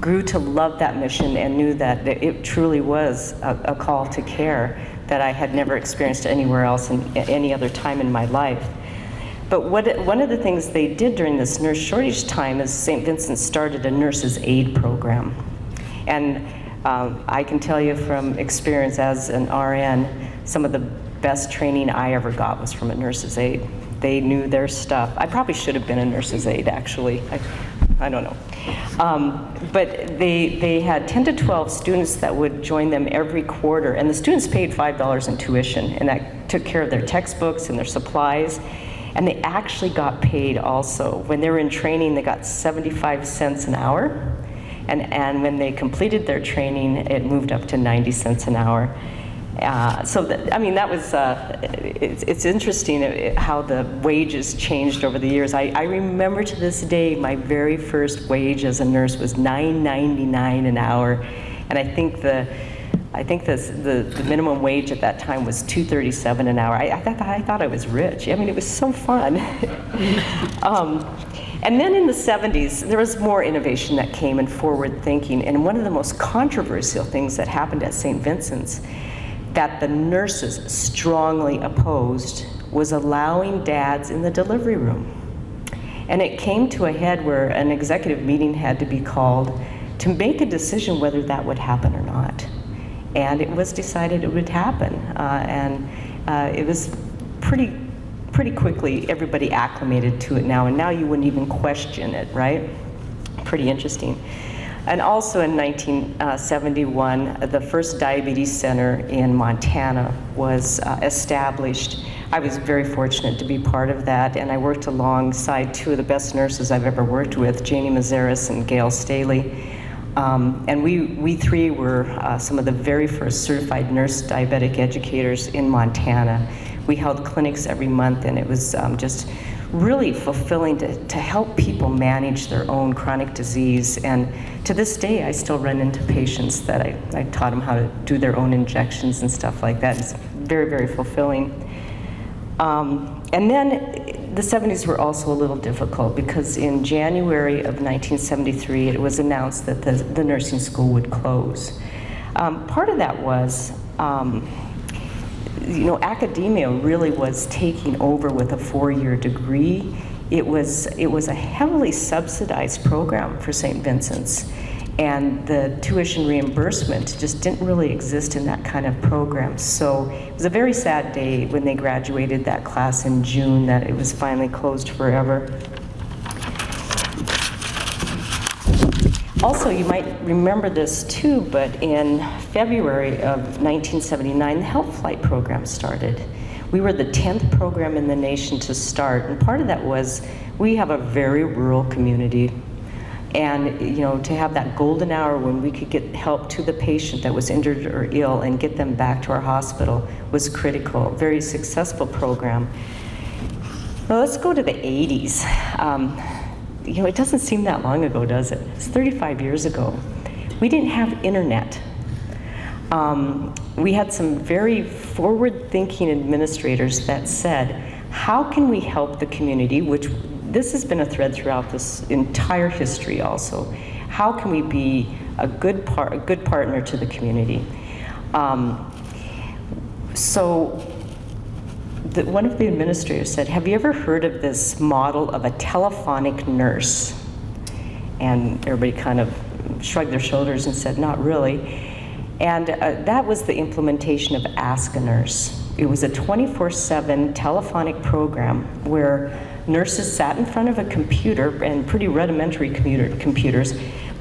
grew to love that mission and knew that it truly was a call to care that I had never experienced anywhere else in any other time in my life. But one of the things they did during this nurse shortage time is St. Vincent started a nurse's aid program. And I can tell you from experience as an RN, some of the best training I ever got was from a nurse's aide. They knew their stuff. I probably should have been a nurse's aide, actually. I don't know. But they had 10 to 12 students that would join them every quarter, and the students paid $5 in tuition, and that took care of their textbooks and their supplies. And they actually got paid also. When they were in training, they got 75 cents an hour. And when they completed their training, it moved up to 90 cents an hour. That was, it's interesting how the wages changed over the years. I remember to this day, my very first wage as a nurse was $9.99 an hour. And I think the minimum wage at that time was $2.37 an hour. I thought I was rich. I mean, it was so fun. And then in the 70s, there was more innovation that came and forward thinking. And one of the most controversial things that happened at St. Vincent's that the nurses strongly opposed was allowing dads in the delivery room. And it came to a head where an executive meeting had to be called to make a decision whether that would happen or not. And it was decided it would happen. It was pretty quickly, everybody acclimated to it now, and now you wouldn't even question it, right? Pretty interesting. And also in 1971, the first diabetes center in Montana was established. I was very fortunate to be part of that, and I worked alongside two of the best nurses I've ever worked with, Janie Mazaris and Gail Staley. And we three were some of the very first certified nurse diabetic educators in Montana. We held clinics every month, and it was just really fulfilling to help people manage their own chronic disease. And to this day, I still run into patients that I taught them how to do their own injections and stuff like that. It's very, very fulfilling. And then the 70s were also a little difficult because in January of 1973, it was announced that the nursing school would close. Part of that was, academia really was taking over with a 4-year degree. It was a heavily subsidized program for St. Vincent's, and the tuition reimbursement just didn't really exist in that kind of program. So it was a very sad day when they graduated that class in June that it was finally closed forever. Also, you might remember this too, but in February of 1979, the Health Flight program started. We were the 10th program in the nation to start, and part of that was we have a very rural community. And to have that golden hour when we could get help to the patient that was injured or ill and get them back to our hospital was critical. Very successful program. Well, let's go to the 80s. It doesn't seem that long ago, does it? It's 35 years ago. We didn't have internet. We had some very forward-thinking administrators that said, how can we help the community, which this has been a thread throughout this entire history also. How can we be a good partner to the community? One of the administrators said, have you ever heard of this model of a telephonic nurse? And everybody kind of shrugged their shoulders and said, not really. And that was the implementation of Ask a Nurse. It was a 24/7 telephonic program where nurses sat in front of a computer, and pretty rudimentary computers,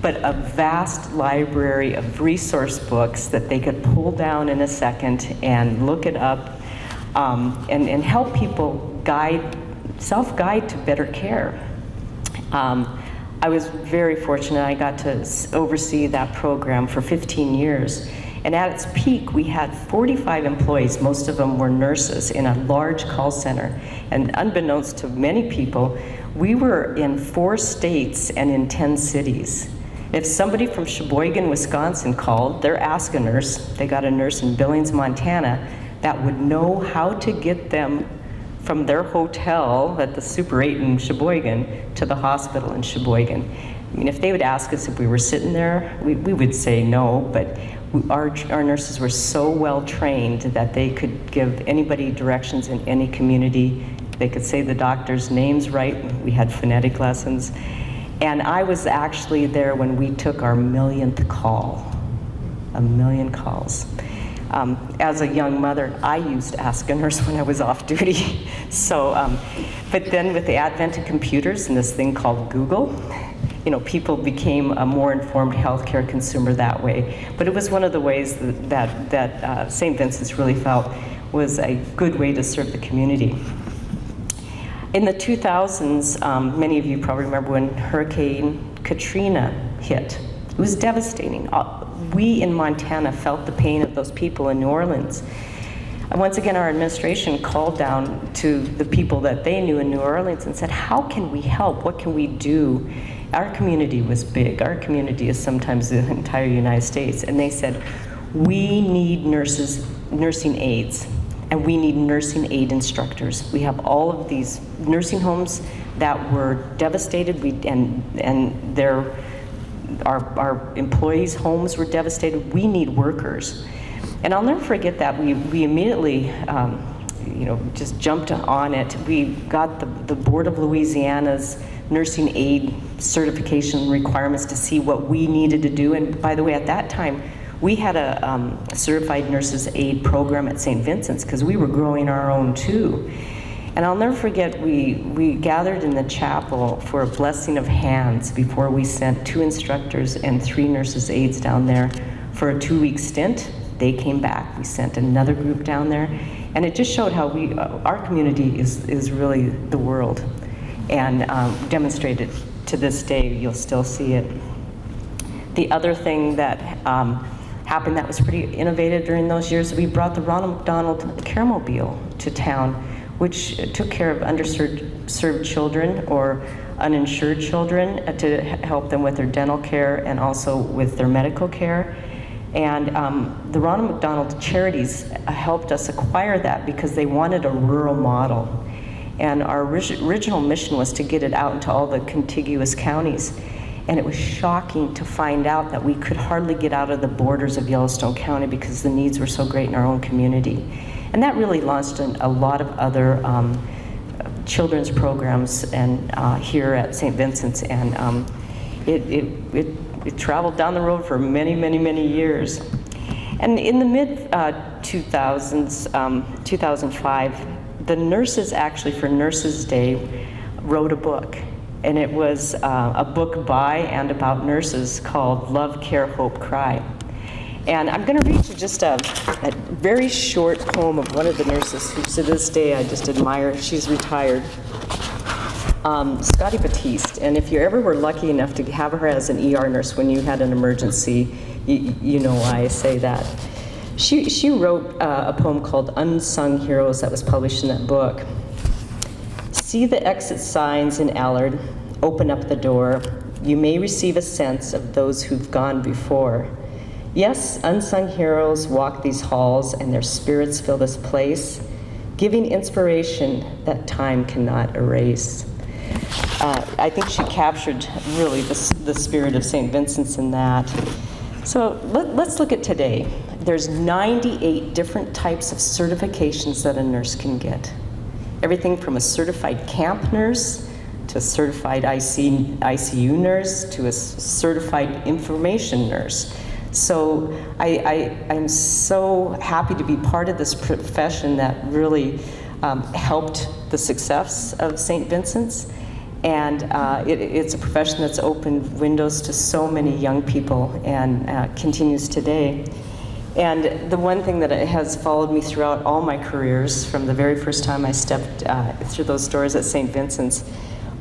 but a vast library of resource books that they could pull down in a second and look it up, and help people self-guide to better care. I was very fortunate. I got to oversee that program for 15 years. And at its peak, we had 45 employees. Most of them were nurses in a large call center. And unbeknownst to many people, we were in 4 states and in 10 cities. If somebody from Sheboygan, Wisconsin called, they're Ask a Nurse. They got a nurse in Billings, Montana, that would know how to get them from their hotel at the Super 8 in Sheboygan to the hospital in Sheboygan. I mean, if they would ask us if we were sitting there, we would say no, but our nurses were so well trained that they could give anybody directions in any community. They could say the doctor's names right. We had phonetic lessons. And I was actually there when we took our 1,000,000th call. 1,000,000 calls. As a young mother, I used Ask a Nurse when I was off duty. But then with the advent of computers and this thing called Google, people became a more informed healthcare consumer that way. But it was one of the ways that St. Vincent's really felt was a good way to serve the community. In the 2000s, many of you probably remember when Hurricane Katrina hit. It was devastating. We in Montana felt the pain of those people in New Orleans. And once again, our administration called down to the people that they knew in New Orleans and said, how can we help? What can we do? Our community was big. Our community is sometimes the entire United States. And they said, we need nursing aides, and we need nursing aid instructors. We have all of these nursing homes that were devastated, and our employees' homes were devastated. We need workers. And I'll never forget that. We immediately just jumped on it. We got the Board of Louisiana's nursing aid certification requirements to see what we needed to do. And by the way, at that time, we had a certified nurses aid program at St. Vincent's because we were growing our own too. And I'll never forget, we gathered in the chapel for a blessing of hands before we sent 2 instructors and 3 nurses' aides down there for a 2-week stint. They came back, we sent another group down there, and it just showed how our community is really the world, and demonstrated to this day. You'll still see it. The other thing that happened that was pretty innovative during those years, we brought the Ronald McDonald Caramobile to town, which took care of underserved children or uninsured children to help them with their dental care and also with their medical care. And the Ronald McDonald Charities helped us acquire that because they wanted a rural model. And our original mission was to get it out into all the contiguous counties. And it was shocking to find out that we could hardly get out of the borders of Yellowstone County because the needs were so great in our own community. And that really launched a lot of other children's programs and here at St. Vincent's, and it traveled down the road for many, many, many years. And in the mid-2000s, 2005, the nurses actually, for Nurses Day, wrote a book. And it was a book by and about nurses called Love, Care, Hope, Cry. And I'm going to read you just a very short poem of one of the nurses who to this day I just admire. She's retired. Scotty Batiste. And if you ever were lucky enough to have her as an ER nurse when you had an emergency, you know why I say that. She wrote a poem called Unsung Heroes that was published in that book. See the exit signs in Allard, open up the door. You may receive a sense of those who've gone before. Yes, unsung heroes walk these halls and their spirits fill this place, giving inspiration that time cannot erase. I think she captured really the spirit of St. Vincent's in that. So let's look at today. There's 98 different types of certifications that a nurse can get. Everything from a certified camp nurse to a certified ICU nurse to a certified information nurse. So I'm so happy to be part of this profession that really helped the success of St. Vincent's. And it's a profession that's opened windows to so many young people and continues today. And the one thing that has followed me throughout all my careers, from the very first time I stepped through those doors at St. Vincent's,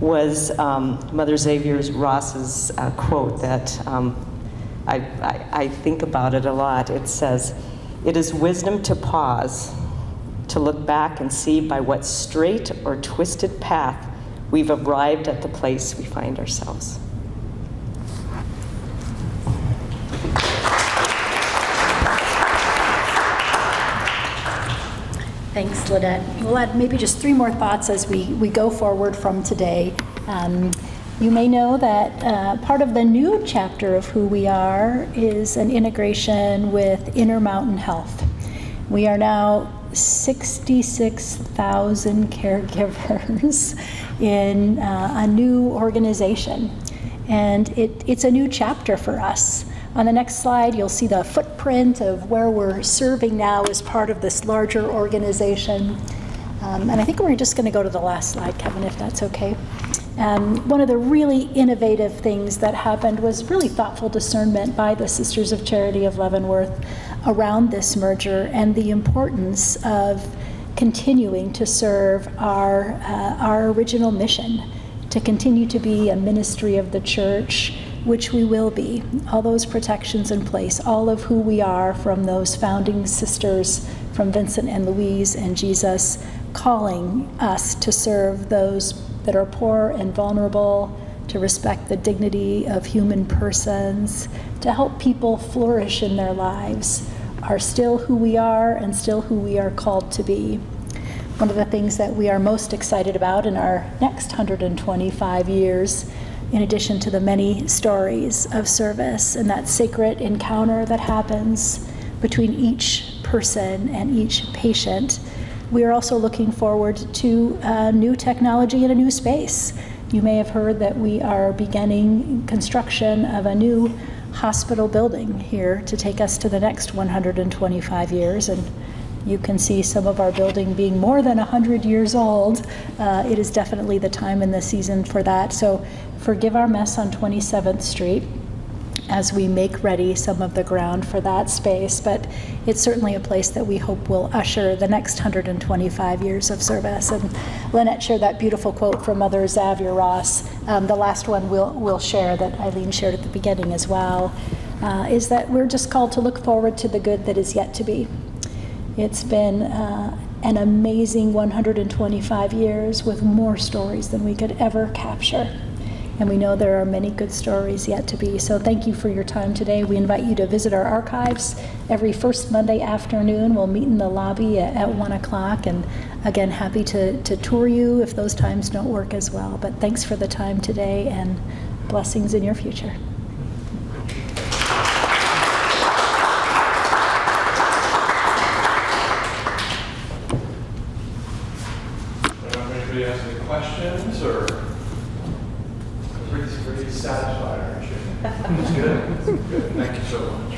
was Mother Xavier Ross's quote that I think about it a lot. It says, "It is wisdom to pause, to look back and see by what straight or twisted path we've arrived at the place we find ourselves." Thanks, Lynette. We'll add maybe just 3 more thoughts as we go forward from today. You may know that part of the new chapter of who we are is an integration with Intermountain Health. We are now 66,000 caregivers in a new organization, and it's a new chapter for us. On the next slide, you'll see the footprint of where we're serving now as part of this larger organization. And I think we're just going to go to the last slide, Kevin, if that's okay. One of the really innovative things that happened was really thoughtful discernment by the Sisters of Charity of Leavenworth around this merger and the importance of continuing to serve our original mission, to continue to be a ministry of the church, which we will be. All those protections in place, all of who we are from those founding sisters, from Vincent and Louise and Jesus, calling us to serve those that are poor and vulnerable, to respect the dignity of human persons, to help people flourish in their lives, are still who we are and still who we are called to be. One of the things that we are most excited about in our next 125 years, in addition to the many stories of service and that sacred encounter that happens between each person and each patient, we are also looking forward to new technology in a new space. You may have heard that we are beginning construction of a new hospital building here to take us to the next 125 years, and you can see some of our building being more than 100 years old. It is definitely the time and the season for that. So forgive our mess on 27th Street as we make ready some of the ground for that space, but it's certainly a place that we hope will usher the next 125 years of service. And Lynette shared that beautiful quote from Mother Xavier Ross. The last one we'll share, that Eileen shared at the beginning as well, is that we're just called to look forward to the good that is yet to be. It's been an amazing 125 years with more stories than we could ever capture. And we know there are many good stories yet to be. So thank you for your time today. We invite you to visit our archives every first Monday afternoon. We'll meet in the lobby at 1 o'clock. And again, happy to tour you if those times don't work as well. But thanks for the time today, and blessings in your future. Anybody has any questions, or? Pretty satisfied, aren't you? That's good. That's good. Thank you so much.